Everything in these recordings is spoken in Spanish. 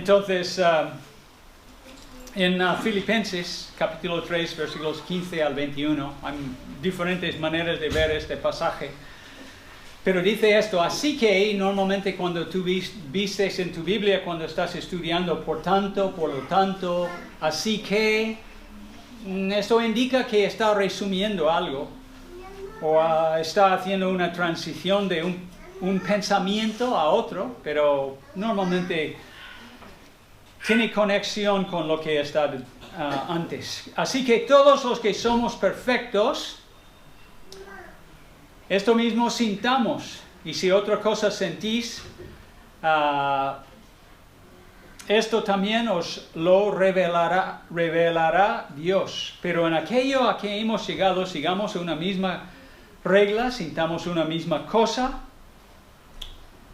Entonces, en Filipenses, capítulo 3, versículos 15 al 21, hay diferentes maneras de ver este pasaje. Pero dice esto: así que normalmente cuando tú vistes en tu Biblia, cuando estás estudiando, por tanto, por lo tanto, así que, esto indica que está resumiendo algo, o está haciendo una transición de un pensamiento a otro, pero normalmente tiene conexión con lo que está antes. Así que todos los que somos perfectos, esto mismo sintamos, y si otra cosa sentís, esto también os lo revelará Dios. Pero en aquello a que hemos llegado, sigamos una misma regla, sintamos una misma cosa.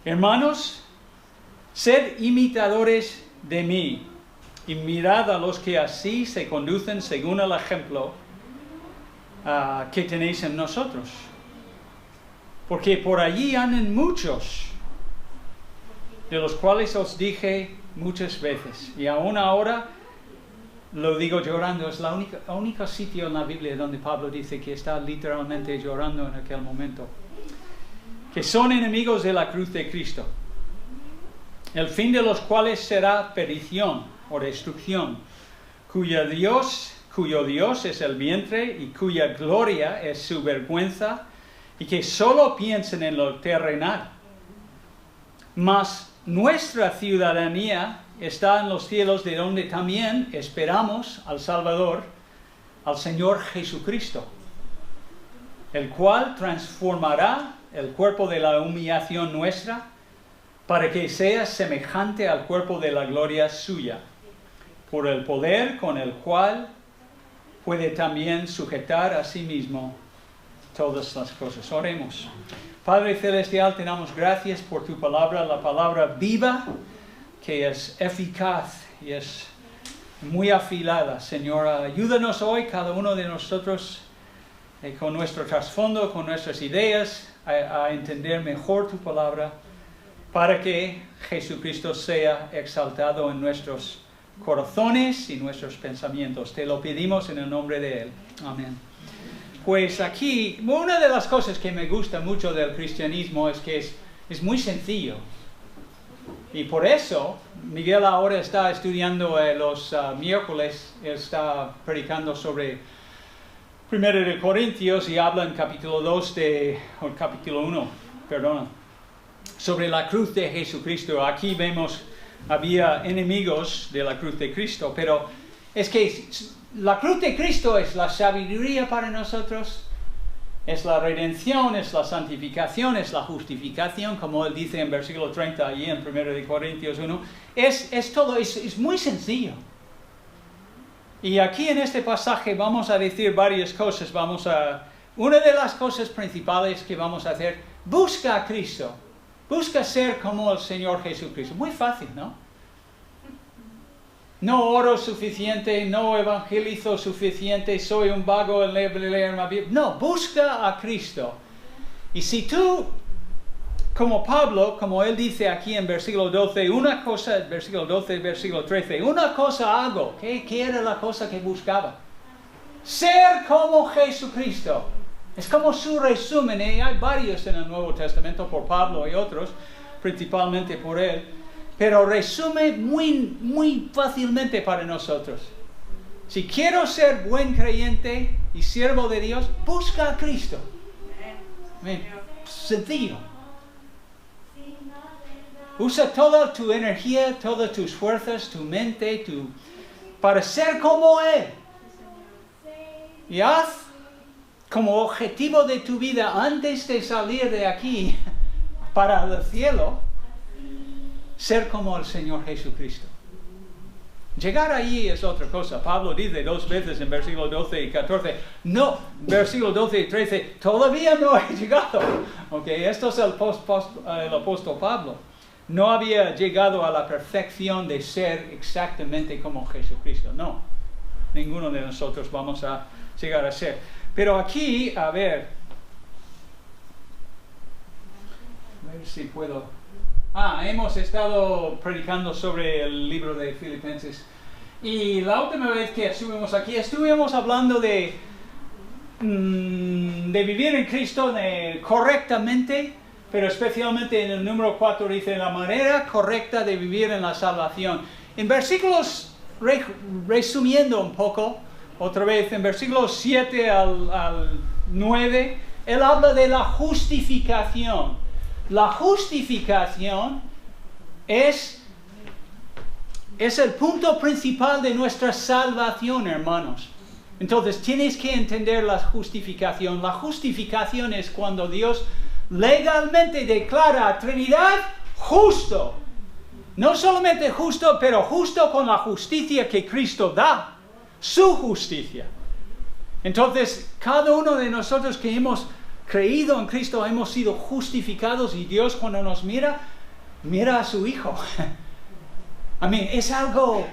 Hermanos, sed imitadores de mí, y mirad a los que así se conducen según el ejemplo que tenéis en nosotros. Porque por allí andan muchos, de los cuales os dije muchas veces, y aún ahora lo digo llorando. Es el único sitio en la Biblia donde Pablo dice que está literalmente llorando en aquel momento. Que son enemigos de la cruz de Cristo, el fin de los cuales será perdición o destrucción, cuyo Dios es el vientre y cuya gloria es su vergüenza, y que solo piensen en lo terrenal. Mas nuestra ciudadanía está en los cielos, de donde también esperamos al Salvador, al Señor Jesucristo, el cual transformará el cuerpo de la humillación nuestra para que sea semejante al cuerpo de la gloria suya, por el poder con el cual puede también sujetar a sí mismo todas las cosas. Oremos. Padre Celestial, te damos gracias por tu palabra, la palabra viva, que es eficaz y es muy afilada. Señor, ayúdanos hoy, cada uno de nosotros, con nuestro trasfondo, con nuestras ideas, a entender mejor tu palabra, para que Jesucristo sea exaltado en nuestros corazones y nuestros pensamientos. Te lo pedimos en el nombre de Él. Amén. Pues aquí, una de las cosas que me gusta mucho del cristianismo es que es muy sencillo. Y por eso, Miguel ahora está estudiando los miércoles, está predicando sobre 1 de Corintios, y habla en capítulo 1, sobre la cruz de Jesucristo. Aquí vemos, había enemigos de la cruz de Cristo, pero es que la cruz de Cristo es la sabiduría para nosotros, es la redención, es la santificación, es la justificación, como él dice en versículo 30, allí en 1 de Corintios 1. Es todo, es muy sencillo. Y aquí en este pasaje vamos a decir varias cosas. Una de las cosas principales que vamos a hacer: busca a Cristo. Busca ser como el Señor Jesucristo. Muy fácil, ¿no? No oro suficiente, no evangelizo suficiente, soy un vago en leer la Biblia. No, busca a Cristo. Y si tú, como Pablo, como él dice aquí en versículo 12, versículo 12, versículo 13, una cosa hago. ¿Qué era la cosa que buscaba? Ser como Jesucristo. Es como su resumen, y hay varios en el Nuevo Testamento por Pablo y otros, principalmente por él, pero resume muy, muy fácilmente para nosotros. Si quiero ser buen creyente y siervo de Dios, busca a Cristo. Sencillo. Usa toda tu energía, todas tus fuerzas, tu mente, para ser como Él. Y haz como objetivo de tu vida, antes de salir de aquí para el cielo, ser como el Señor Jesucristo. Llegar allí es otra cosa. Pablo dice 2 veces en versículos 12 y 14, no, versículos 12 y 13, todavía no he llegado. Esto es el apóstol Pablo. No había llegado a la perfección de ser exactamente como Jesucristo. No, ninguno de nosotros vamos a llegar a ser. Pero aquí, a ver si puedo Hemos estado predicando sobre el libro de Filipenses. Y la última vez que estuvimos aquí, estuvimos hablando de vivir en Cristo correctamente, pero especialmente en el número 4 dice la manera correcta de vivir en la salvación. En versículos, resumiendo un poco, otra vez en versículos 7 al 9, él habla de la justificación. La justificación es el punto principal de nuestra salvación, hermanos. Entonces, tienes que entender la justificación. La justificación es cuando Dios legalmente declara a Trinidad justo. No solamente justo, pero justo con la justicia que Cristo da. Su justicia. Entonces, cada uno de nosotros que hemos creído en Cristo, hemos sido justificados y Dios cuando nos mira a su Hijo. Es algo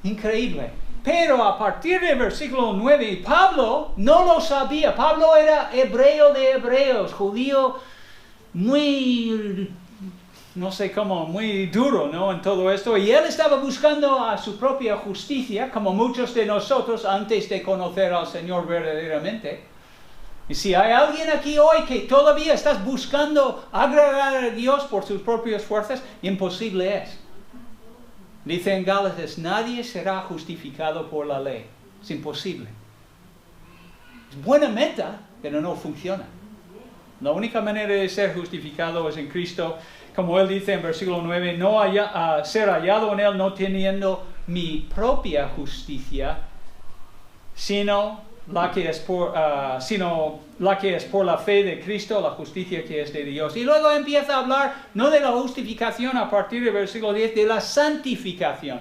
increíble. Pero a partir del versículo 9, Pablo no lo sabía. Pablo era hebreo de hebreos, judío muy, muy duro, ¿no? En todo esto. Y él estaba buscando a su propia justicia, como muchos de nosotros, antes de conocer al Señor verdaderamente. Y si hay alguien aquí hoy que todavía estás buscando agradar a Dios por sus propias fuerzas, imposible es. Dice en Gálatas, nadie será justificado por la ley. Es imposible. Es buena meta, pero no funciona. La única manera de ser justificado es en Cristo. Como él dice en versículo 9, ser hallado en él no teniendo mi propia justicia, sino la que es por la fe de Cristo, la justicia que es de Dios. Y luego empieza a hablar no de la justificación a partir del versículo 10, de la santificación.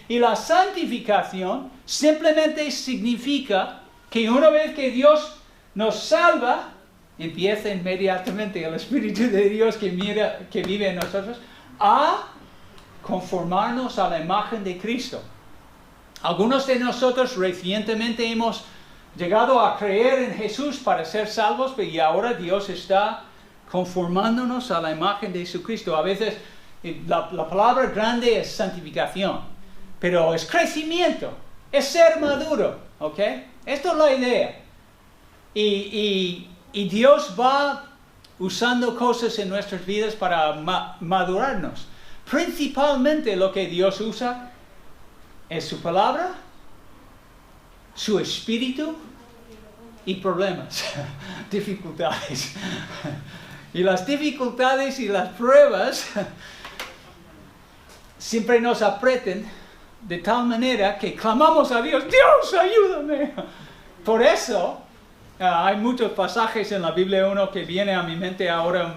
Y la santificación simplemente significa que una vez que Dios nos salva, empieza inmediatamente el Espíritu de Dios que vive en nosotros a conformarnos a la imagen de Cristo. Algunos de nosotros recientemente hemos llegado a creer en Jesús para ser salvos, y ahora Dios está conformándonos a la imagen de Jesucristo. A veces la palabra grande es santificación, pero es crecimiento, es ser maduro, ¿ok? Esto es la idea. Y Dios va usando cosas en nuestras vidas para madurarnos. Principalmente lo que Dios usa es su palabra, su espíritu y problemas, dificultades. Y las dificultades y las pruebas siempre nos aprietan de tal manera que clamamos a Dios, Dios, ayúdame. Por eso hay muchos pasajes en la Biblia. Uno que viene a mi mente ahora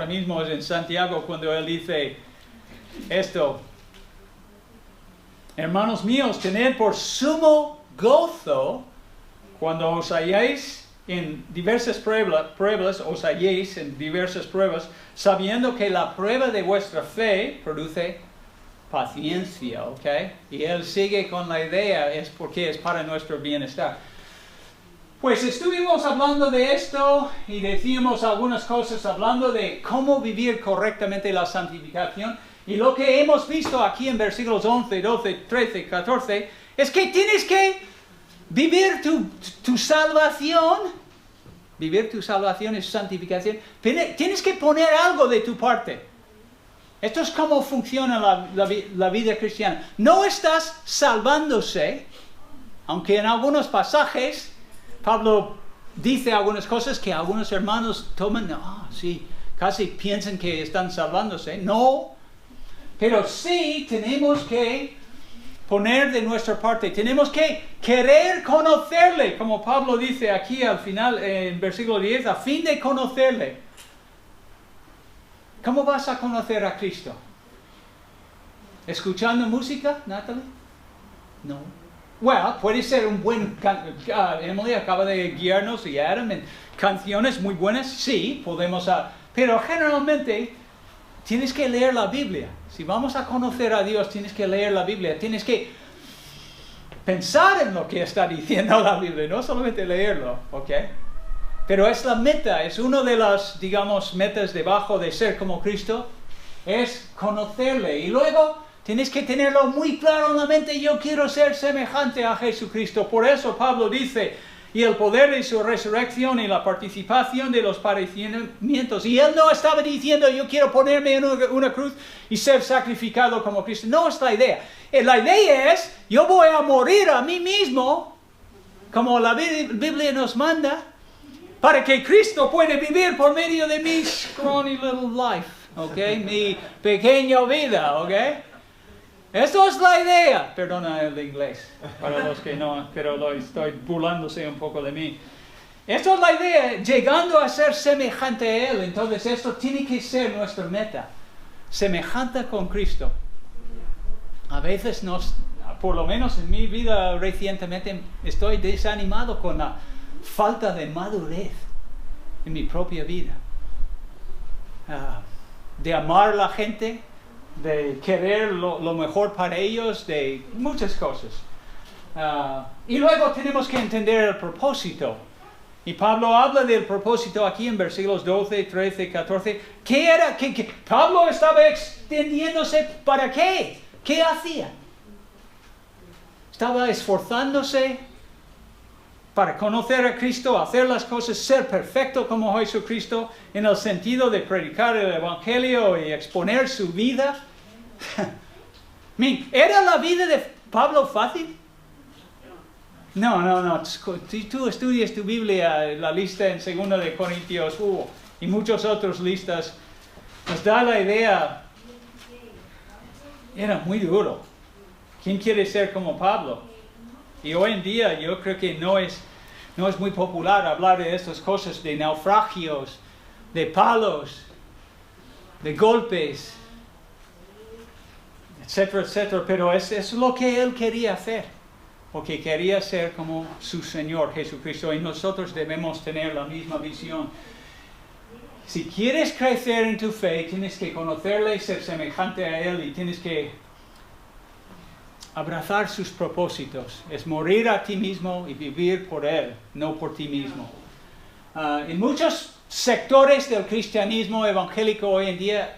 mismo es en Santiago, cuando él dice esto: hermanos míos, tened por sumo gozo cuando os halléis en diversas pruebas, sabiendo que la prueba de vuestra fe produce paciencia, ¿ok? Y él sigue con la idea, es porque es para nuestro bienestar. Pues estuvimos hablando de esto y decíamos algunas cosas hablando de cómo vivir correctamente la santificación. Y lo que hemos visto aquí en versículos 11, 12, 13, 14, es que tienes que vivir tu salvación. Vivir tu salvación es santificación. Tienes que poner algo de tu parte. Esto es cómo funciona la vida cristiana. No estás salvándose, aunque en algunos pasajes Pablo dice algunas cosas que algunos hermanos toman, sí, casi piensan que están salvándose. No, pero sí tenemos que poner de nuestra parte. Tenemos que querer conocerle, como Pablo dice aquí al final, en versículo 10, a fin de conocerle. ¿Cómo vas a conocer a Cristo? ¿Escuchando música, Natalie? No. Bueno, puede ser un buen... Emily acaba de guiarnos y Adam en canciones muy buenas. Sí, podemos... pero generalmente tienes que leer la Biblia. Si vamos a conocer a Dios, tienes que leer la Biblia. Tienes que pensar en lo que está diciendo la Biblia, no solamente leerlo, ¿ok? Pero es la meta, es uno de las, digamos, metas debajo de ser como Cristo. es conocerle. Y luego tienes que tenerlo muy claro en la mente, yo quiero ser semejante a Jesucristo. Por eso Pablo dice, y el poder de su resurrección y la participación de los padecimientos. Y él no estaba diciendo, yo quiero ponerme en una cruz y ser sacrificado como Cristo. No es la idea. La idea es, yo voy a morir a mí mismo, como la Biblia nos manda, para que Cristo pueda vivir por medio de mi scrawny little life, ¿ok? Mi pequeña vida, ¿ok? Eso es la idea. Perdona el inglés, para los que no, pero lo estoy burlándose un poco de mí. Esto es la idea, llegando a ser semejante a Él. Entonces esto tiene que ser nuestra meta, semejante con Cristo. A veces, por lo menos en mi vida recientemente, estoy desanimado con la falta de madurez en mi propia vida. De amar a la gente, de querer lo mejor para ellos, de muchas cosas. Y luego tenemos que entender el propósito. Y Pablo habla del propósito aquí en versículos 12, 13, 14. ¿Qué era? Pablo estaba extendiéndose para qué? ¿Qué hacía? Estaba esforzándose para conocer a Cristo, hacer las cosas, ser perfecto como Jesucristo, en el sentido de predicar el Evangelio y exponer su vida. ¿Era la vida de Pablo fácil? No. Si tú estudias tu Biblia, la lista en 2 de Corintios y muchas otras listas, nos da la idea, era muy duro. ¿Quién quiere ser como Pablo? Y hoy en día yo creo que no es muy popular hablar de estas cosas, de naufragios, de palos, de golpes, etcétera, etcétera. Pero es lo que él quería hacer, porque quería ser como su Señor Jesucristo. Y nosotros debemos tener la misma visión. Si quieres crecer en tu fe, tienes que conocerle, ser semejante a Él y tienes que abrazar sus propósitos. Es morir a ti mismo y vivir por Él, no por ti mismo. En muchos sectores del cristianismo evangélico hoy en día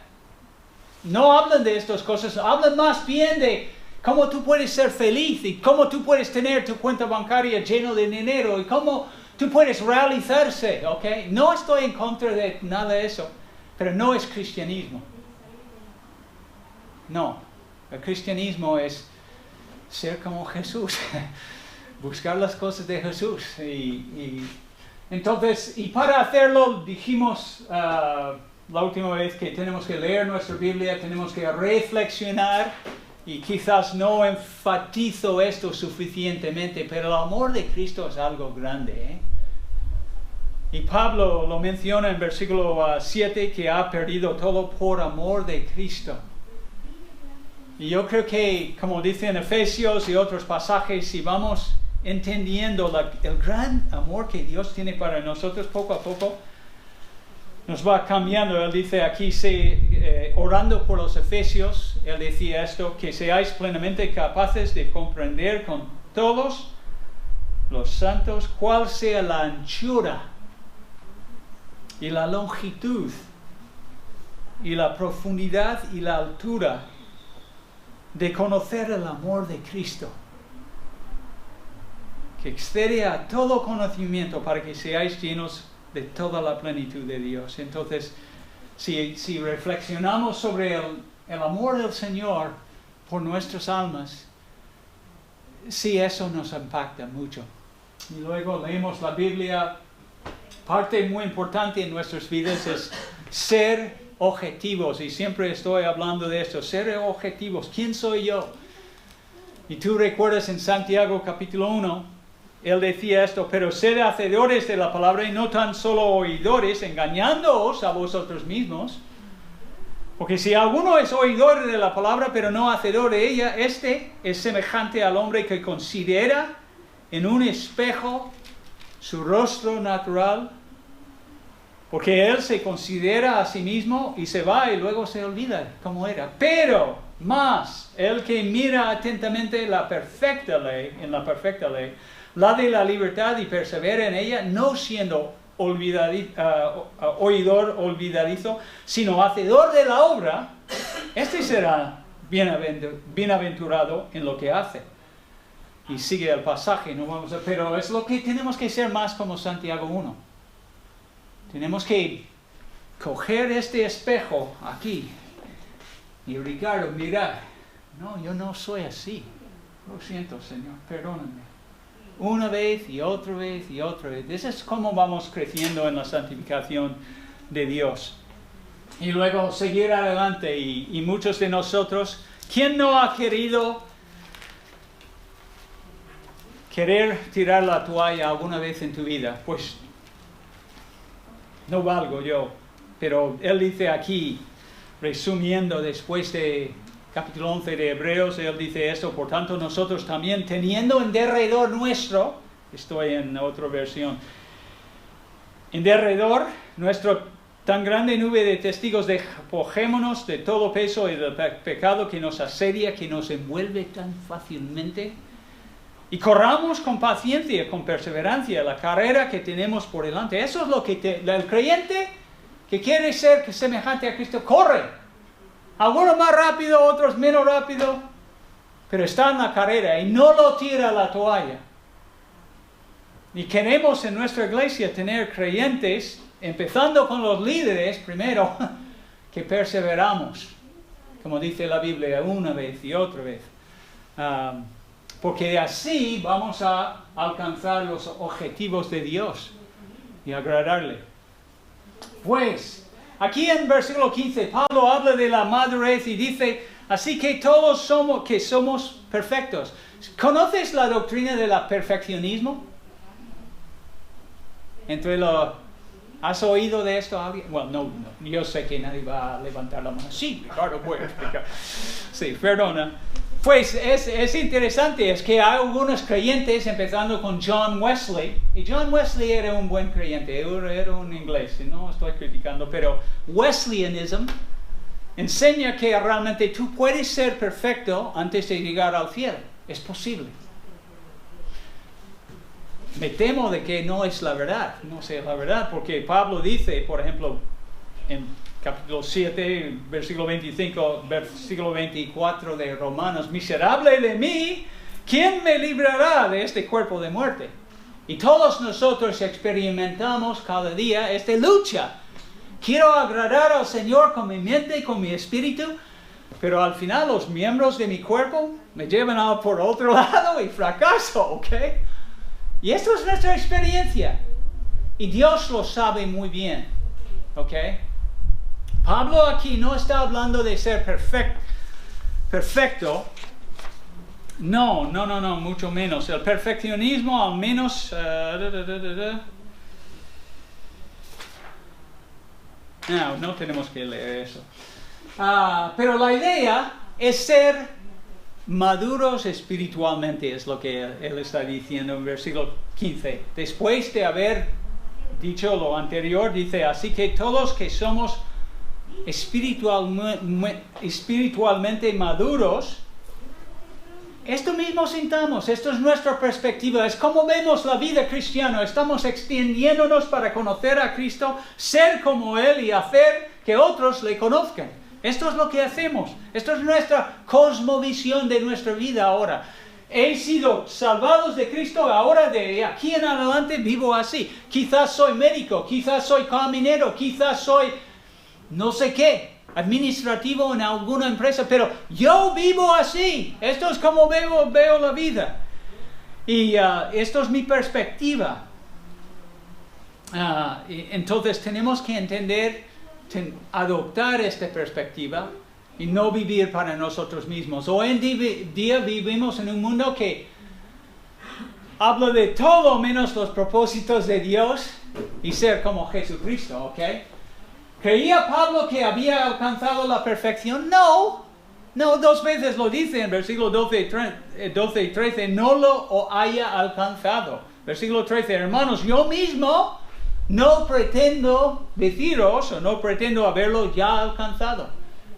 no hablan de estas cosas, hablan más bien de cómo tú puedes ser feliz y cómo tú puedes tener tu cuenta bancaria llena de dinero y cómo tú puedes realizarse, ¿ok? No estoy en contra de nada de eso, pero no es cristianismo. No, el cristianismo es ser como Jesús, buscar las cosas de Jesús. Entonces, para hacerlo dijimos la última vez que tenemos que leer nuestra Biblia, tenemos que reflexionar, y quizás no enfatizo esto suficientemente, pero el amor de Cristo es algo grande, ¿eh? Y Pablo lo menciona en versículo 7, que ha perdido todo por amor de Cristo. Y yo creo que, como dice en Efesios y otros pasajes, si vamos entendiendo el gran amor que Dios tiene para nosotros, poco a poco nos va cambiando. Él dice aquí, orando por los efesios, él decía esto, que seáis plenamente capaces de comprender con todos los santos cuál sea la anchura y la longitud y la profundidad y la altura de conocer el amor de Cristo, que excede a todo conocimiento, para que seáis llenos de toda la plenitud de Dios. Entonces, si reflexionamos sobre el amor del Señor por nuestras almas, sí, eso nos impacta mucho. Y luego leemos la Biblia. Parte muy importante en nuestras vidas es ser objetivos, y siempre estoy hablando de esto, ser objetivos. ¿Quién soy yo? Y tú recuerdas en Santiago capítulo 1, él decía esto: pero sed hacedores de la palabra y no tan solo oidores, engañándoos a vosotros mismos. Porque si alguno es oidor de la palabra pero no hacedor de ella, este es semejante al hombre que considera en un espejo su rostro natural, porque él se considera a sí mismo y se va y luego se olvida cómo era. Pero más, el que mira atentamente en la perfecta ley, la de la libertad, y persevera en ella, no siendo oidor olvidadizo, sino hacedor de la obra, este será bienaventurado en lo que hace. Y sigue el pasaje, pero es lo que tenemos que ser más como Santiago 1. Tenemos que coger este espejo aquí y Ricardo, mira, no, yo no soy así. Lo siento, Señor, perdóname. Una vez y otra vez y otra vez. Eso es como vamos creciendo en la santificación de Dios. Y luego seguir adelante y muchos de nosotros, ¿quién no ha querer tirar la toalla alguna vez en tu vida? Pues no valgo yo. Pero él dice aquí, resumiendo después de capítulo 11 de Hebreos, él dice esto: por tanto nosotros también, teniendo en derredor nuestro, estoy en otra versión, en derredor nuestro tan grande nube de testigos, despojémonos de todo peso y del pecado que nos asedia, que nos envuelve tan fácilmente, y corramos con paciencia, con perseverancia, la carrera que tenemos por delante. Eso es lo que el creyente que quiere ser semejante a Cristo corre. Algunos más rápido, otros menos rápido, pero está en la carrera y no lo tira la toalla. Y queremos en nuestra iglesia tener creyentes, empezando con los líderes primero, que perseveramos, como dice la Biblia, una vez y otra vez. Porque así vamos a alcanzar los objetivos de Dios y agradarle. Pues, aquí en versículo 15, Pablo habla de la madurez y dice, así que todos somos perfectos. ¿Conoces la doctrina del perfeccionismo? ¿Has oído de esto alguien? Bueno, no, yo sé que nadie va a levantar la mano. Sí, Ricardo, voy a explicar. Sí, perdona. Pues es interesante, es que hay algunos creyentes, empezando con John Wesley, y John Wesley era un buen creyente, era un inglés, no estoy criticando, pero Wesleyanism enseña que realmente tú puedes ser perfecto antes de llegar al cielo, es posible. Me temo de que no es la verdad, no sé la verdad, porque Pablo dice, por ejemplo, en capítulo 7, versículo 25, versículo 24 de Romanos, miserable de mí, ¿quién me librará de este cuerpo de muerte? Y todos nosotros experimentamos cada día esta lucha. Quiero agradar al Señor con mi mente y con mi espíritu, pero al final los miembros de mi cuerpo me llevan por otro lado y fracaso, ¿ok? Y esto es nuestra experiencia. Y Dios lo sabe muy bien, ¿ok? Pablo aquí no está hablando de ser perfecto. No, mucho menos. El perfeccionismo al menos... No tenemos que leer eso. Pero la idea es ser maduros espiritualmente, es lo que él está diciendo en versículo 15. Después de haber dicho lo anterior, dice, así que todos que somos espiritualmente maduros, esto mismo sintamos, esto es nuestra perspectiva, es como vemos la vida cristiana, estamos extendiéndonos para conocer a Cristo, ser como Él y hacer que otros le conozcan. Esto es lo que hacemos, esto es nuestra cosmovisión de nuestra vida ahora. He sido salvados de Cristo, ahora de aquí en adelante vivo así. Quizás soy médico, quizás soy caminero, quizás soy no sé qué, administrativo en alguna empresa, pero yo vivo así. Esto es como veo la vida. Y esto es mi perspectiva. Entonces tenemos que entender, adoptar esta perspectiva y no vivir para nosotros mismos. Hoy en día vivimos en un mundo que habla de todo menos los propósitos de Dios y ser como Jesucristo, ¿ok? ¿Creía Pablo que había alcanzado la perfección? No, dos veces lo dice en versículo 12 y 13, no lo haya alcanzado. Versículo 13, hermanos, yo mismo no pretendo deciros o no pretendo haberlo ya alcanzado.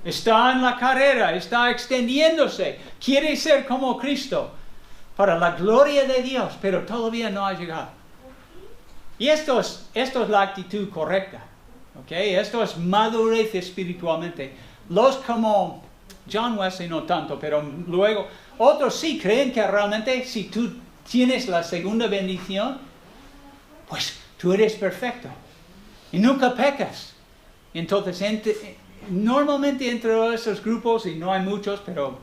Está en la carrera, está extendiéndose, quiere ser como Cristo para la gloria de Dios, pero todavía no ha llegado. Y esto es la actitud correcta. Okay, esto es madurez espiritualmente. Los como John Wesley no tanto, pero luego otros sí creen que realmente si tú tienes la segunda bendición, pues tú eres perfecto y nunca pecas. Entonces, normalmente entre esos grupos, y no hay muchos, pero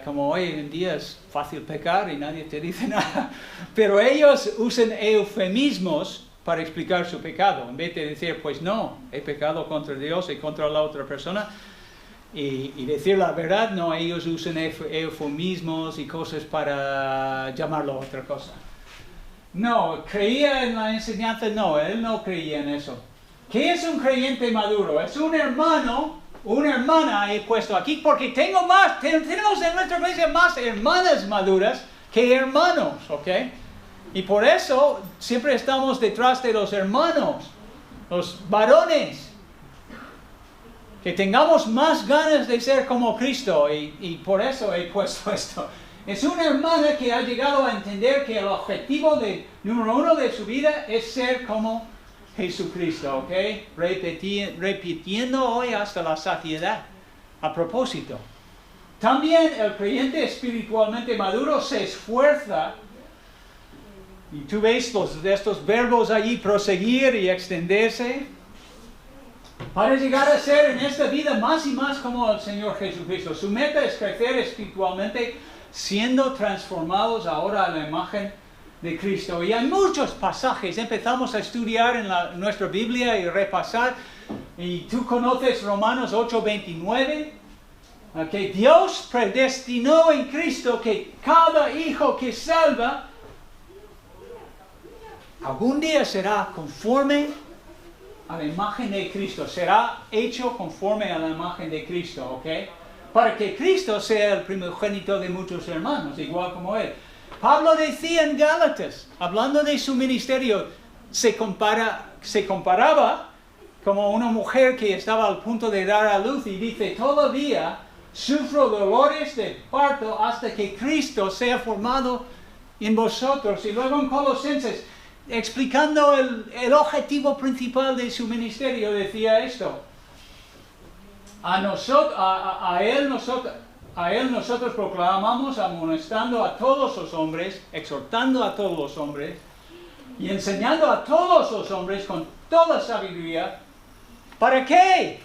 como hoy en día es fácil pecar y nadie te dice nada, pero ellos usan eufemismos para explicar su pecado, en vez de decir, pues no, he pecado contra Dios y contra la otra persona, y decir la verdad. No, ellos usan eufemismos y cosas para llamarlo otra cosa. No, creía en la enseñanza, no, él no creía en eso. ¿Qué es un creyente maduro? Es un hermano, una hermana he puesto aquí, porque tenemos en nuestra iglesia más hermanas maduras que hermanos, ¿ok? Y por eso siempre estamos detrás de los hermanos, los varones, que tengamos más ganas de ser como Cristo, y por eso he puesto esto. Es una hermana que ha llegado a entender que el objetivo número uno de su vida es ser como Jesucristo, ¿ok? Repitiendo hoy hasta la saciedad. A propósito, también el creyente espiritualmente maduro se esfuerza, y tú ves estos verbos allí, proseguir y extenderse, para llegar a ser en esta vida más y más como el Señor Jesucristo. Su meta es crecer espiritualmente, siendo transformados ahora a la imagen de Cristo. Y hay muchos pasajes, empezamos a estudiar en nuestra Biblia y repasar, y tú conoces Romanos 8:29, que Dios predestinó en Cristo que cada hijo que salva algún día será conforme a la imagen de Cristo, será hecho conforme a la imagen de Cristo, ¿ok? Para que Cristo sea el primogénito de muchos hermanos, igual como Él. Pablo decía en Gálatas, hablando de su ministerio, se comparaba como una mujer que estaba al punto de dar a luz, y dice, todavía sufro dolores de parto hasta que Cristo sea formado en vosotros. Y luego en Colosenses, explicando el objetivo principal de su ministerio, decía esto: a él nosotros proclamamos, amonestando a todos los hombres, exhortando a todos los hombres y enseñando a todos los hombres con toda sabiduría. ¿Para qué?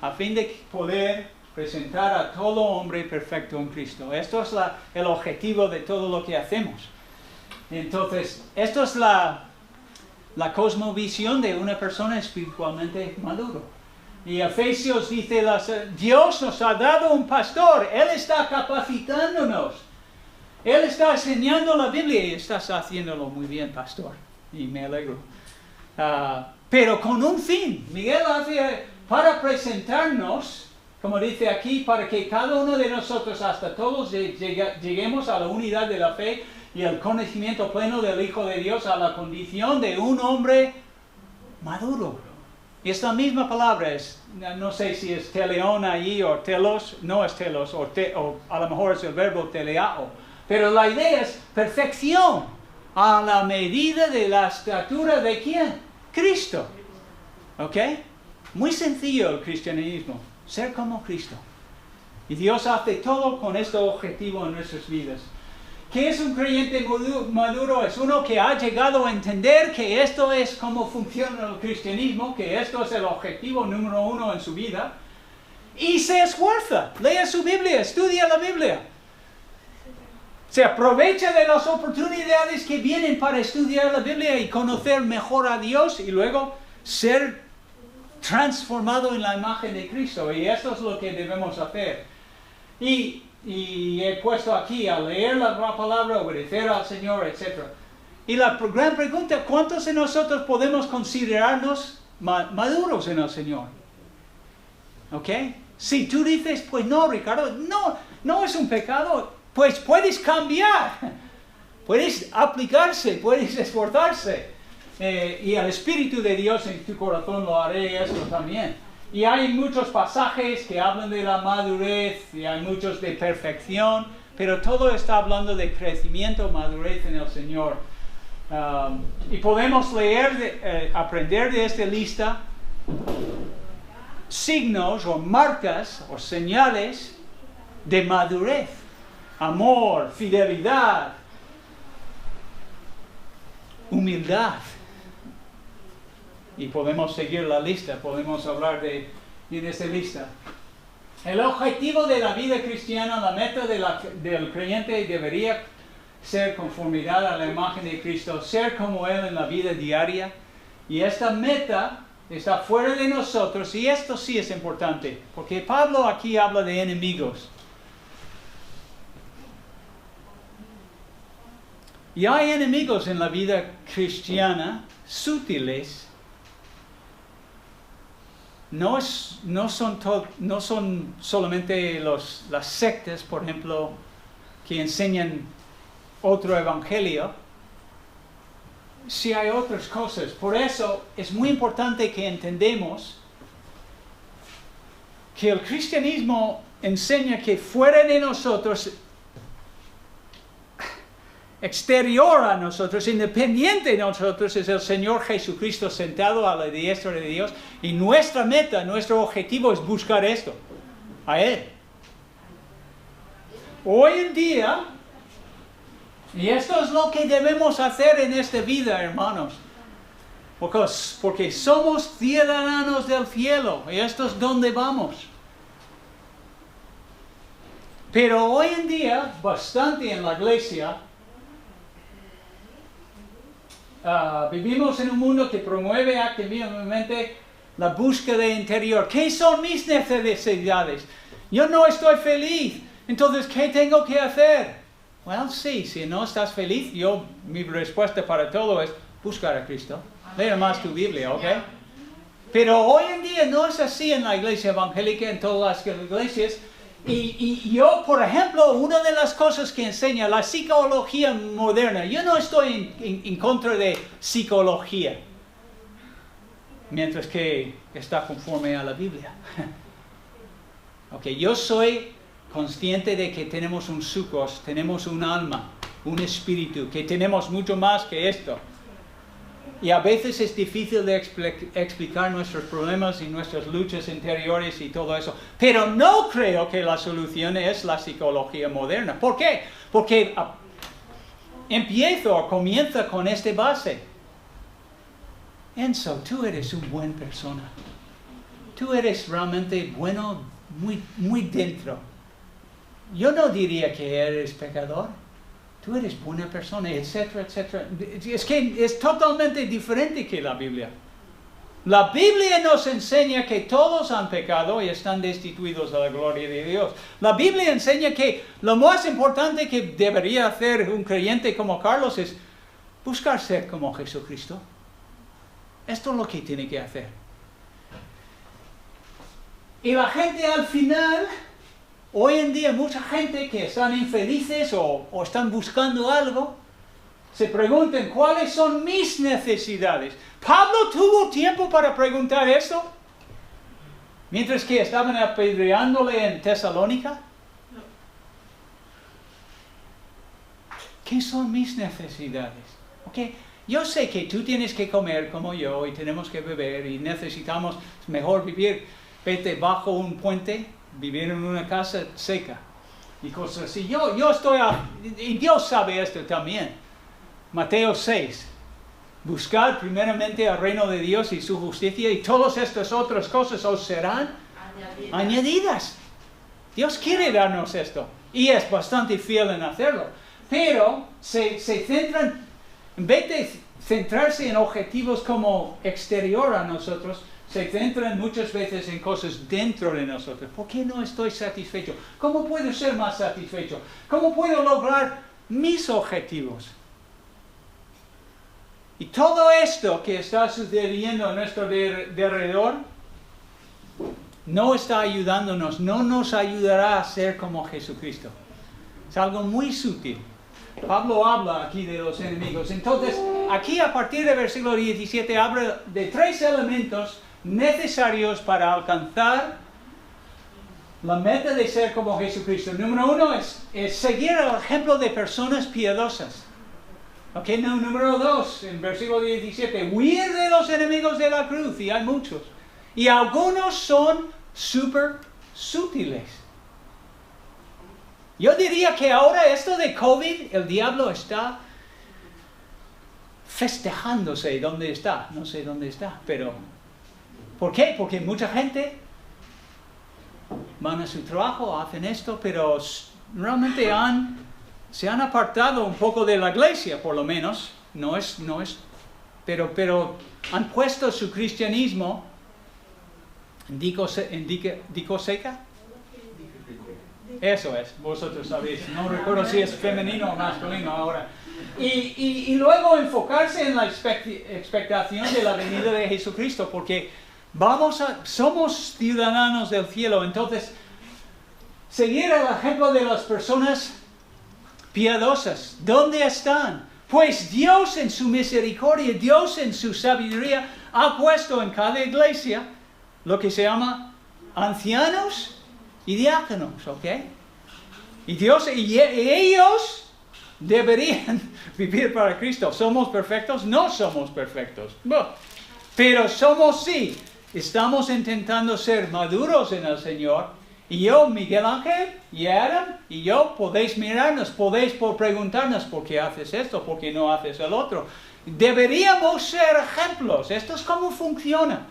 A fin de poder presentar a todo hombre perfecto en Cristo. Esto es el objetivo de todo lo que hacemos. Entonces, esto es la cosmovisión de una persona espiritualmente maduro. Y Efesios dice, Dios nos ha dado un pastor, Él está capacitándonos, Él está enseñando la Biblia, y estás haciéndolo muy bien, pastor, y me alegro. Pero con un fin. Miguel hace para presentarnos, como dice aquí, para que cada uno de nosotros, hasta todos, lleguemos a la unidad de la fe y al conocimiento pleno del Hijo de Dios, a la condición de un hombre maduro. Y esta misma palabra no sé si es teleón allí o telos, no es telos, o a lo mejor es el verbo teleao. Pero la idea es perfección, a la medida de la estatura de ¿quién? Cristo. ¿Ok? Muy sencillo el cristianismo, ser como Cristo. Y Dios hace todo con este objetivo en nuestras vidas. ¿Qué es un creyente maduro? Es uno que ha llegado a entender que esto es cómo funciona el cristianismo, que esto es el objetivo número uno en su vida, y se esfuerza, lee su Biblia, estudia la Biblia. Se aprovecha de las oportunidades que vienen para estudiar la Biblia y conocer mejor a Dios, y luego ser transformado en la imagen de Cristo. Y esto es lo que debemos hacer. Y he puesto aquí, a leer la palabra, obedecer al Señor, etc. Y la gran pregunta, ¿cuántos de nosotros podemos considerarnos maduros en el Señor? ¿Ok? Si tú dices, pues no, Ricardo, no es un pecado, pues puedes cambiar, puedes aplicarse, puedes esforzarse. Y el Espíritu de Dios en tu corazón lo haré esto también. Y hay muchos pasajes que hablan de la madurez, y hay muchos de perfección, pero todo está hablando de crecimiento, madurez en el Señor. Y podemos leer, aprender de esta lista signos o marcas o señales de madurez, amor, fidelidad, humildad. Y podemos seguir la lista, podemos hablar en esta lista. El objetivo de la vida cristiana, la meta del creyente debería ser conformidad a la imagen de Cristo, ser como Él en la vida diaria. Y esta meta está fuera de nosotros, y esto sí es importante, porque Pablo aquí habla de enemigos. Y hay enemigos en la vida cristiana sutiles. No son solamente las sectas, por ejemplo, que enseñan otro evangelio. Sí hay otras cosas. Por eso es muy importante que entendamos que el cristianismo enseña que fuera de nosotros, exterior a nosotros, independiente de nosotros, es el Señor Jesucristo sentado a la diestra de Dios, y nuestra meta, nuestro objetivo es buscar esto, a Él. Hoy en día, y esto es lo que debemos hacer en esta vida, hermanos, porque somos ciudadanos del cielo, y esto es donde vamos. Pero hoy en día, bastante en la iglesia, vivimos en un mundo que promueve activamente la búsqueda interior. ¿Qué son mis necesidades? Yo no estoy feliz, entonces ¿qué tengo que hacer? Bueno, sí, si no estás feliz, mi respuesta para todo es buscar a Cristo. Leer más tu Biblia, ¿ok? Pero hoy en día no es así en la iglesia evangélica, en todas las iglesias. Y yo, por ejemplo, una de las cosas que enseña la psicología moderna, yo no estoy en contra de psicología, mientras que está conforme a la Biblia. Okay, yo soy consciente de que tenemos un sucos, tenemos un alma, un espíritu, que tenemos mucho más que esto. Y a veces es difícil de explicar nuestros problemas y nuestras luchas interiores y todo eso. Pero no creo que la solución es la psicología moderna. ¿Por qué? Porque comienza con esta base. Enzo, tú eres una buena persona. Tú eres realmente bueno, muy, muy dentro. Yo no diría que eres pecador. Tú eres buena persona, etcétera, etcétera. Es que es totalmente diferente que la Biblia. La Biblia nos enseña que todos han pecado y están destituidos de la gloria de Dios. La Biblia enseña que lo más importante que debería hacer un creyente como Carlos es buscar ser como Jesucristo. Esto es lo que tiene que hacer. Y la gente al final... Hoy en día mucha gente que están infelices o están buscando algo, se preguntan, ¿cuáles son mis necesidades? ¿Pablo tuvo tiempo para preguntar eso? Mientras que estaban apedreándole en Tesalónica. ¿Qué son mis necesidades? Okay. Yo sé que tú tienes que comer como yo y tenemos que beber y necesitamos mejor vivir. Vete bajo un puente, vivir en una casa seca y cosas así. Yo estoy, y Dios sabe esto también. Mateo 6. Buscad primeramente el reino de Dios y su justicia, y todas estas otras cosas os serán añadidas. Dios quiere darnos esto y es bastante fiel en hacerlo. Pero se centran, en vez de centrarse en objetivos como exterior a nosotros, se centran muchas veces en cosas dentro de nosotros. ¿Por qué no estoy satisfecho? ¿Cómo puedo ser más satisfecho? ¿Cómo puedo lograr mis objetivos? Y todo esto que está sucediendo a nuestro alrededor no está ayudándonos, no nos ayudará a ser como Jesucristo. Es algo muy sutil. Pablo habla aquí de los enemigos. Entonces, aquí a partir del versículo 17 habla de 3 elementos necesarios para alcanzar la meta de ser como Jesucristo. Número 1 es seguir el ejemplo de personas piadosas. Okay, número 2, en versículo 17, huir de los enemigos de la cruz, y hay muchos. Y algunos son súper sutiles. Yo diría que ahora esto de COVID, el diablo está festejándose donde está. No sé dónde está, pero... ¿Por qué? Porque mucha gente van a su trabajo, hacen esto, pero realmente se han apartado un poco de la iglesia, por lo menos. Pero han puesto su cristianismo en dicoseca. Eso es, vosotros sabéis. No recuerdo si es femenino o masculino ahora. Y luego enfocarse en la expectación de la venida de Jesucristo, porque somos ciudadanos del cielo. Entonces, seguir el ejemplo de las personas piadosas. ¿Dónde están? Pues Dios en su misericordia, Dios en su sabiduría, ha puesto en cada iglesia lo que se llama ancianos y diáconos, ¿ok? Y ellos deberían vivir para Cristo. ¿Somos perfectos? No somos perfectos. No. Pero sí. Estamos intentando ser maduros en el Señor. Y yo, Miguel Ángel, y Adam, y yo, podéis mirarnos, podéis preguntarnos por qué haces esto, por qué no haces el otro. Deberíamos ser ejemplos. Esto es cómo funciona.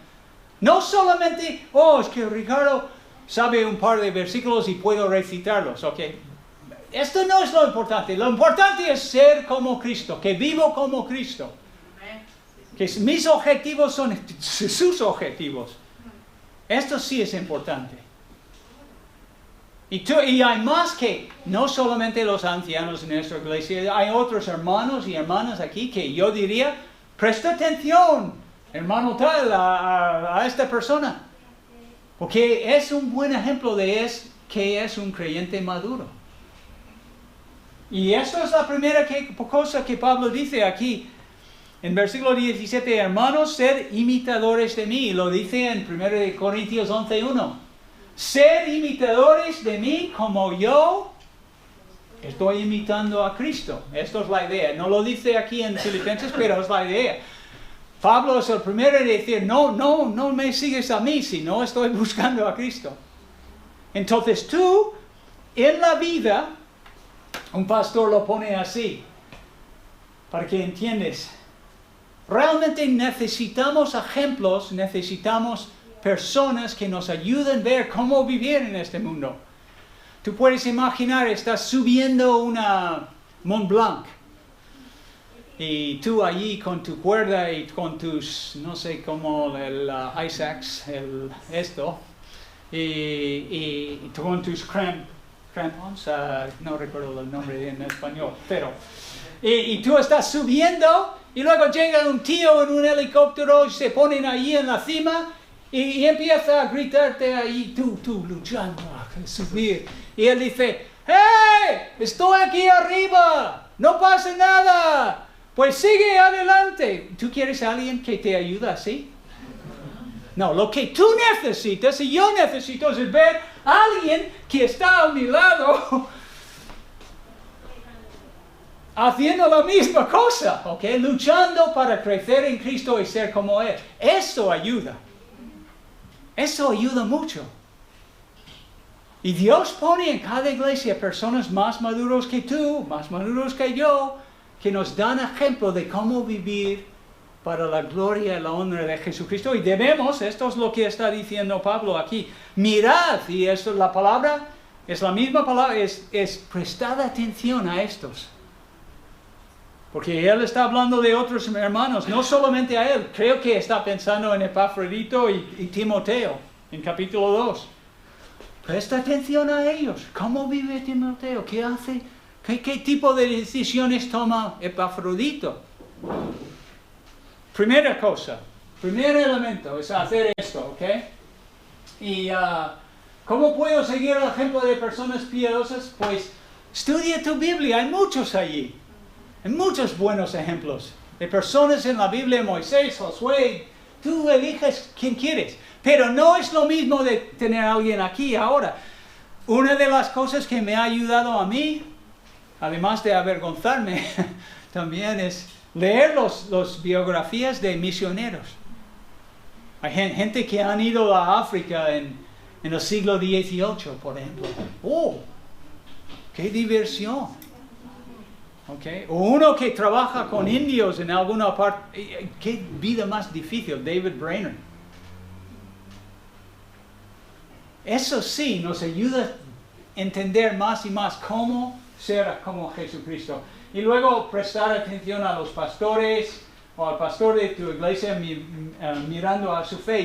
No solamente, es que Ricardo sabe un par de versículos y puedo recitarlos, ¿ok? Esto no es lo importante. Lo importante es ser como Cristo, que vivo como Cristo. Que mis objetivos son sus objetivos. Esto sí es importante. Y hay más que, no solamente los ancianos en nuestra iglesia, hay otros hermanos y hermanas aquí que yo diría, presta atención, hermano tal, a esta persona. Porque es un buen ejemplo de que es un creyente maduro. Y esto es la primera cosa que Pablo dice aquí. En versículo 17, hermanos, sed imitadores de mí. Lo dice en 1 Corintios 11:1. Sed imitadores de mí como yo estoy imitando a Cristo. Esto es la idea. No lo dice aquí en Filipenses, pero es la idea. Pablo es el primero en decir, no me sigues a mí, si no estoy buscando a Cristo. Entonces tú, en la vida, un pastor lo pone así, para que entiendas. Realmente necesitamos ejemplos, necesitamos personas que nos ayuden a ver cómo vivir en este mundo. Tú puedes imaginar, estás subiendo una Mont Blanc y tú allí con tu cuerda y con tus, no sé cómo, el ice axe, y tú con tus crampons, no recuerdo el nombre en español, pero y tú estás subiendo y luego llega un tío en un helicóptero y se ponen allí en la cima y empieza a gritarte ahí, tú luchando a subir. Y él dice, ¡hey! Estoy aquí arriba, no pasa nada, pues sigue adelante. ¿Tú quieres a alguien que te ayude así? No, lo que tú necesitas y yo necesito es ver a alguien que está a mi lado haciendo la misma cosa, ¿ok? Luchando para crecer en Cristo y ser como Él. Eso ayuda. Eso ayuda mucho. Y Dios pone en cada iglesia personas más maduros que tú, más maduros que yo, que nos dan ejemplo de cómo vivir para la gloria y la honra de Jesucristo. Y debemos, esto es lo que está diciendo Pablo aquí, mirad, y esto la palabra, es la misma palabra, es prestad atención a estos. Porque él está hablando de otros hermanos, no solamente a él. Creo que está pensando en Epafrodito y Timoteo, en capítulo 2. Presta atención a ellos. ¿Cómo vive Timoteo? ¿Qué hace? ¿Qué tipo de decisiones toma Epafrodito? Primera cosa, primer elemento es hacer esto, ¿ok? Y ¿cómo puedo seguir el ejemplo de personas piadosas? Pues estudia tu Biblia, hay muchos allí. Hay muchos buenos ejemplos de personas en la Biblia, Moisés, Josué. Tú eliges quien quieres. Pero no es lo mismo de tener a alguien aquí ahora. Una de las cosas que me ha ayudado a mí, además de avergonzarme, también es leer las biografías de misioneros. Hay gente que han ido a África en el siglo XVIII, por ejemplo. ¡Oh! ¡Qué diversión! Okay. O uno que trabaja con indios en alguna parte. ¡Qué vida más difícil! David Brainerd. Eso sí nos ayuda a entender más y más cómo ser como Jesucristo. Y luego prestar atención a los pastores o al pastor de tu iglesia mirando a su fe.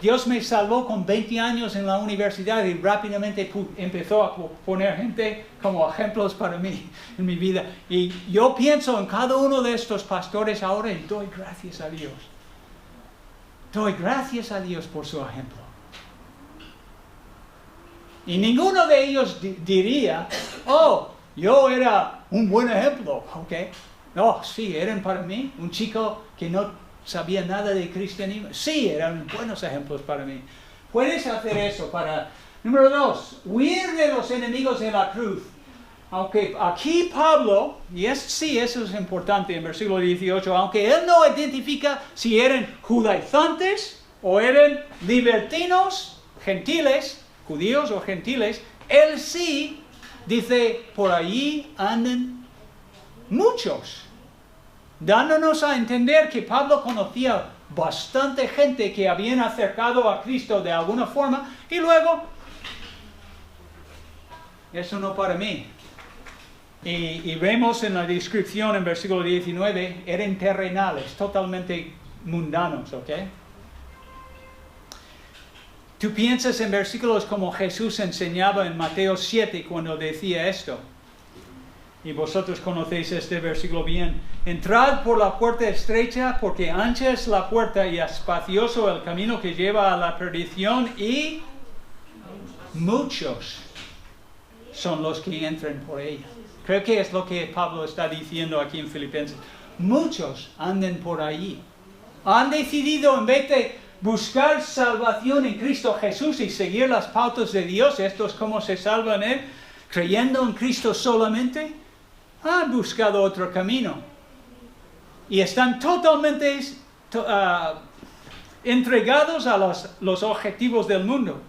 Dios me salvó con 20 años en la universidad y rápidamente empezó a poner gente como ejemplos para mí en mi vida. Y yo pienso en cada uno de estos pastores ahora y doy gracias a Dios. Doy gracias a Dios por su ejemplo. Y ninguno de ellos diría, oh, yo era un buen ejemplo, ¿ok? No, sí, eran para mí un chico que no sabía nada de cristianismo. Sí, eran buenos ejemplos para mí. Puedes hacer eso para... Número 2, huir de los enemigos de la cruz. Aunque aquí Pablo, sí, eso es importante en versículo 18, aunque él no identifica si eran judaizantes o eran libertinos, gentiles, judíos o gentiles, él sí dice, por allí andan muchos. Dándonos a entender que Pablo conocía bastante gente que habían acercado a Cristo de alguna forma, y luego, eso no para mí. Y vemos en la descripción en versículo 19, eran terrenales, totalmente mundanos, ¿ok? Tú piensas en versículos como Jesús enseñaba en Mateo 7 cuando decía esto. Y vosotros conocéis este versículo bien. Entrad por la puerta estrecha, porque ancha es la puerta y espacioso el camino que lleva a la perdición, y muchos son los que entran por ella. Creo que es lo que Pablo está diciendo aquí en Filipenses. Muchos anden por allí. Han decidido, en vez de buscar salvación en Cristo Jesús y seguir las pautas de Dios, esto es cómo se salvan Él, creyendo en Cristo solamente, han buscado otro camino. Y están totalmente entregados a los objetivos del mundo.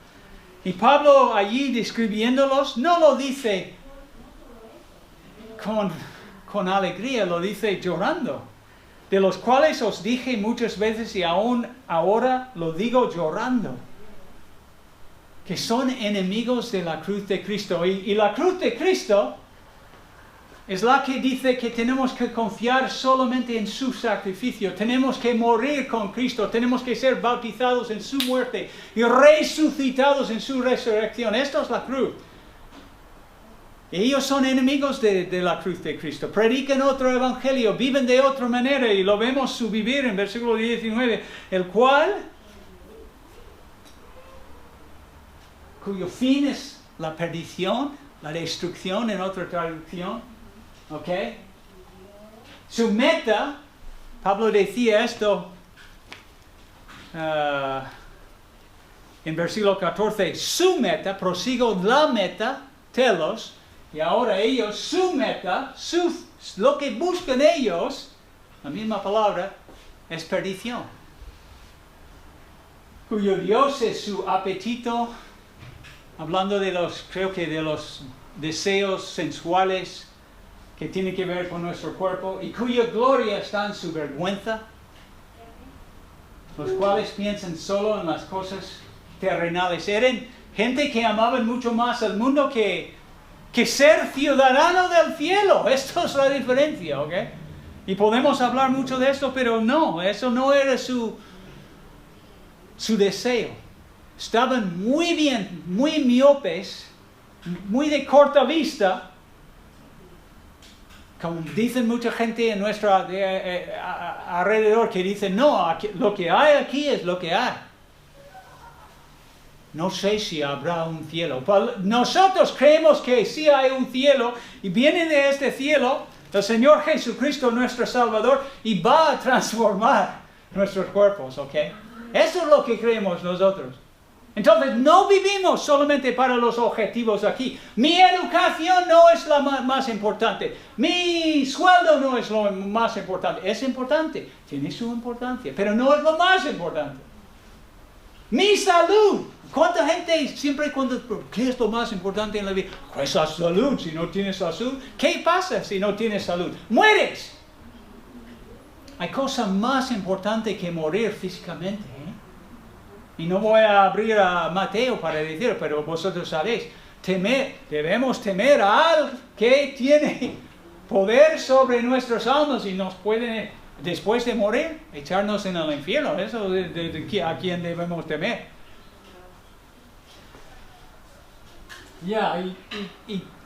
Y Pablo allí describiéndolos, no lo dice con alegría, lo dice llorando. De los cuales os dije muchas veces y aún ahora lo digo llorando, que son enemigos de la cruz de Cristo. Y la cruz de Cristo es la que dice que tenemos que confiar solamente en su sacrificio. Tenemos que morir con Cristo. Tenemos que ser bautizados en su muerte y resucitados en su resurrección. Esto es la cruz. Ellos son enemigos de la cruz de Cristo. Predican otro evangelio, viven de otra manera, y lo vemos su vivir en versículo 19, el cuyo fin es la perdición, la destrucción en otra traducción. ¿Ok? Su meta, Pablo decía esto en versículo 14, su meta, prosigo la meta, telos, y ahora ellos, su meta, lo que buscan ellos, la misma palabra, es perdición. Cuyo Dios es su apetito, hablando de creo que de los deseos sensuales que tienen que ver con nuestro cuerpo, y cuya gloria está en su vergüenza, los cuales piensan solo en las cosas terrenales. Eran gente que amaban mucho más al mundo que ser ciudadano del cielo. Esto es la diferencia, ¿ok? Y podemos hablar mucho de esto, pero no, eso no era su deseo. Estaban muy bien, muy miopes, muy de corta vista, como dicen mucha gente en nuestro alrededor, que dicen, no, lo que hay aquí es lo que hay. No sé si habrá un cielo. Nosotros creemos que sí hay un cielo, y viene de este cielo el Señor Jesucristo, nuestro Salvador, y va a transformar nuestros cuerpos, ¿ok? Eso es lo que creemos nosotros. Entonces, no vivimos solamente para los objetivos aquí. Mi educación no es la más importante. Mi sueldo no es lo más importante. Es importante, tiene su importancia, pero no es lo más importante. Mi salud. ¿Cuánta gente siempre qué es lo más importante en la vida? Pues la salud. Si no tienes salud, ¿qué pasa si no tienes salud? ¡Mueres! Hay cosa más importante que morir físicamente. Y no voy a abrir a Mateo para decir, pero vosotros sabéis, debemos temer al que tiene poder sobre nuestras almas y nos puede, después de morir, echarnos en el infierno. Eso es a quien debemos temer.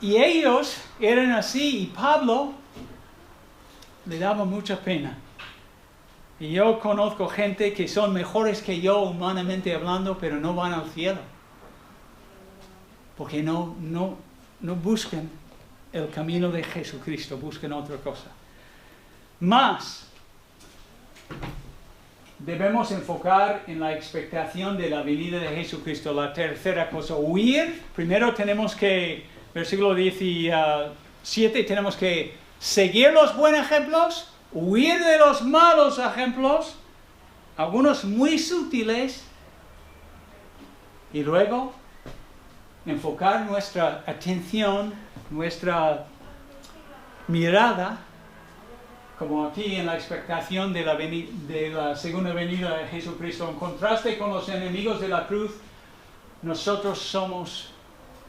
Y ellos eran así, y Pablo le daba mucha pena. Y yo conozco gente que son mejores que yo humanamente hablando, pero no van al cielo. Porque no buscan el camino de Jesucristo, buscan otra cosa. Más, debemos enfocar en la expectación de la venida de Jesucristo. La tercera cosa, huir. Primero tenemos que, versículo 17, tenemos que seguir los buenos ejemplos, huir de los malos ejemplos, algunos muy sutiles, y luego enfocar nuestra atención, nuestra mirada, como aquí en la expectación de la segunda venida de Jesucristo. En contraste con los enemigos de la cruz, nosotros somos,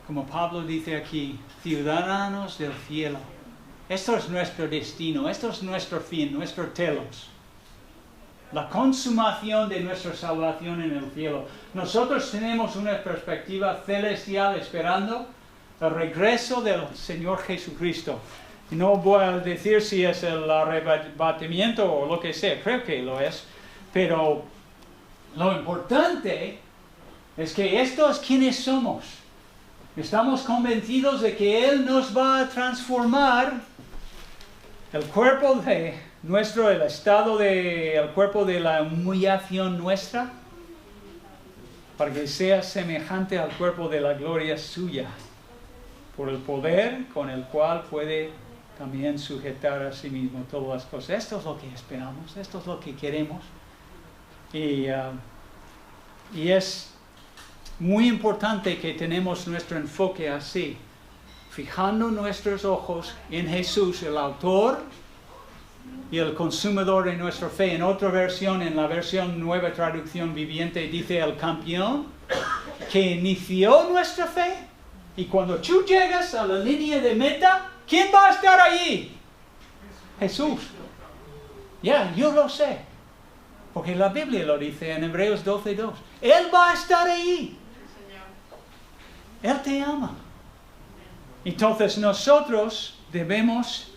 como Pablo dice aquí, ciudadanos del cielo. Esto es nuestro destino, esto es nuestro fin, nuestro telos. La consumación de nuestra salvación en el cielo. Nosotros tenemos una perspectiva celestial esperando el regreso del Señor Jesucristo. Y no voy a decir si es el arrebatamiento o lo que sea, creo que lo es, pero lo importante es que esto es quienes somos. Estamos convencidos de que Él nos va a transformar el cuerpo de nuestro, el cuerpo de la humillación nuestra, para que sea semejante al cuerpo de la gloria suya, por el poder con el cual puede también sujetar a sí mismo todas las cosas. Esto es lo que esperamos, esto es lo que queremos. Y es muy importante que tenemos nuestro enfoque así, fijando nuestros ojos en Jesús, el autor y el consumador de nuestra fe. En otra versión, en la versión Nueva Traducción Viviente, dice el campeón que inició nuestra fe. Y cuando tú llegas a la línea de meta, ¿quién va a estar allí? Jesús. Yo lo sé. Porque la Biblia lo dice en Hebreos 12:2. Él va a estar allí. Él te ama. Entonces nosotros debemos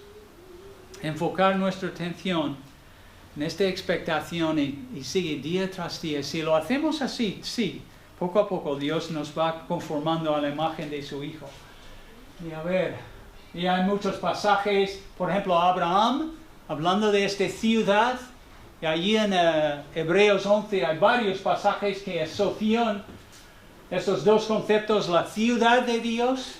enfocar nuestra atención en esta expectación y sigue día tras día. Si lo hacemos así, sí, poco a poco Dios nos va conformando a la imagen de su Hijo. Y hay muchos pasajes, por ejemplo, Abraham, hablando de esta ciudad, y allí en Hebreos 11 hay varios pasajes que asocian estos dos conceptos, la ciudad de Dios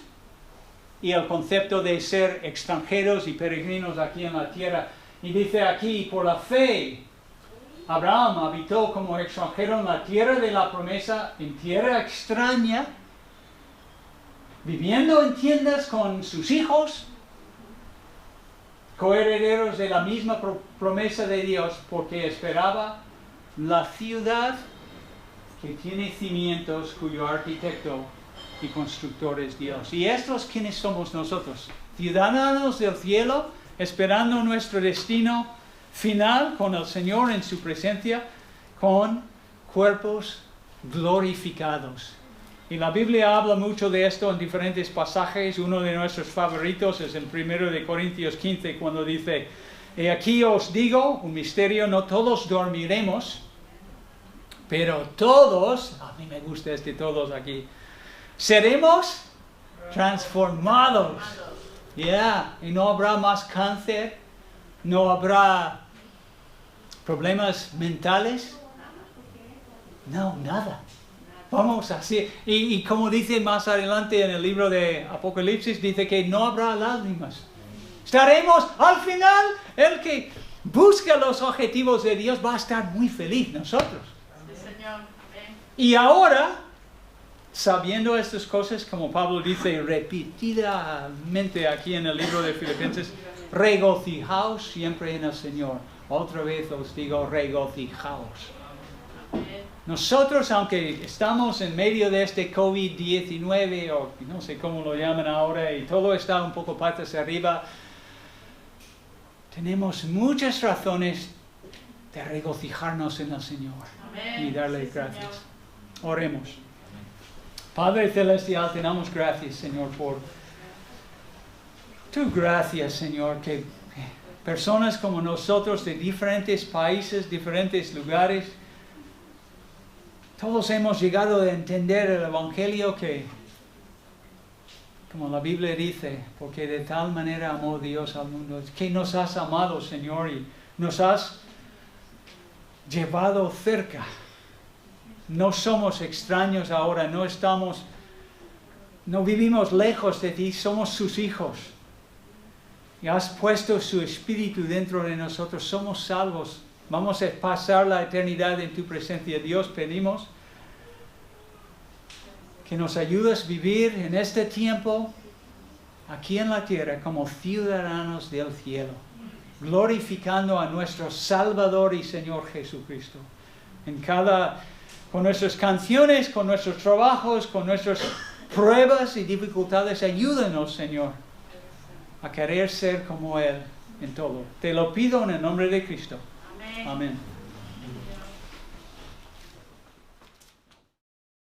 y el concepto de ser extranjeros y peregrinos aquí en la tierra. Y dice aquí, por la fe, Abraham habitó como extranjero en la tierra de la promesa, en tierra extraña, viviendo en tiendas con sus hijos, coherederos de la misma promesa de Dios, porque esperaba la ciudad que tiene cimientos, cuyo arquitecto y constructor es Dios. Y estos, ¿quiénes somos nosotros? Ciudadanos del cielo, esperando nuestro destino final con el Señor en su presencia, con cuerpos glorificados. Y la Biblia habla mucho de esto en diferentes pasajes. Uno de nuestros favoritos es en 1 Corintios 15, cuando dice: y aquí os digo un misterio, no todos dormiremos, pero todos, a mí me gusta todos aquí, seremos transformados. Y no habrá más cáncer, no habrá problemas mentales, no, nada. Vamos así. Y como dice más adelante en el libro de Apocalipsis, dice que no habrá lágrimas. Estaremos al final, el que busca los objetivos de Dios va a estar muy feliz, nosotros. Y ahora, sabiendo estas cosas, como Pablo dice repetidamente aquí en el libro de Filipenses, regocijaos siempre en el Señor. Otra vez os digo, regocijaos. Nosotros, aunque estamos en medio de este COVID-19, o no sé cómo lo llaman ahora, y todo está un poco patas arriba, tenemos muchas razones de regocijarnos en el Señor. Amén. Y darle gracias. Oremos. Padre Celestial, te damos gracias, Señor, por tu gracia, Señor, que personas como nosotros de diferentes países, diferentes lugares, todos hemos llegado a entender el Evangelio que, como la Biblia dice, porque de tal manera amó Dios al mundo, que nos has amado, Señor, y nos has llevado cerca. No somos extraños ahora, no vivimos lejos de ti, somos sus hijos. Y has puesto su Espíritu dentro de nosotros, somos salvos. Vamos a pasar la eternidad en tu presencia. Dios, pedimos que nos ayudes a vivir en este tiempo, aquí en la tierra, como ciudadanos del cielo, glorificando a nuestro Salvador y Señor Jesucristo. Con nuestras canciones, con nuestros trabajos, con nuestras pruebas y dificultades, ayúdanos, Señor, a querer ser como Él en todo. Te lo pido en el nombre de Cristo. Amén.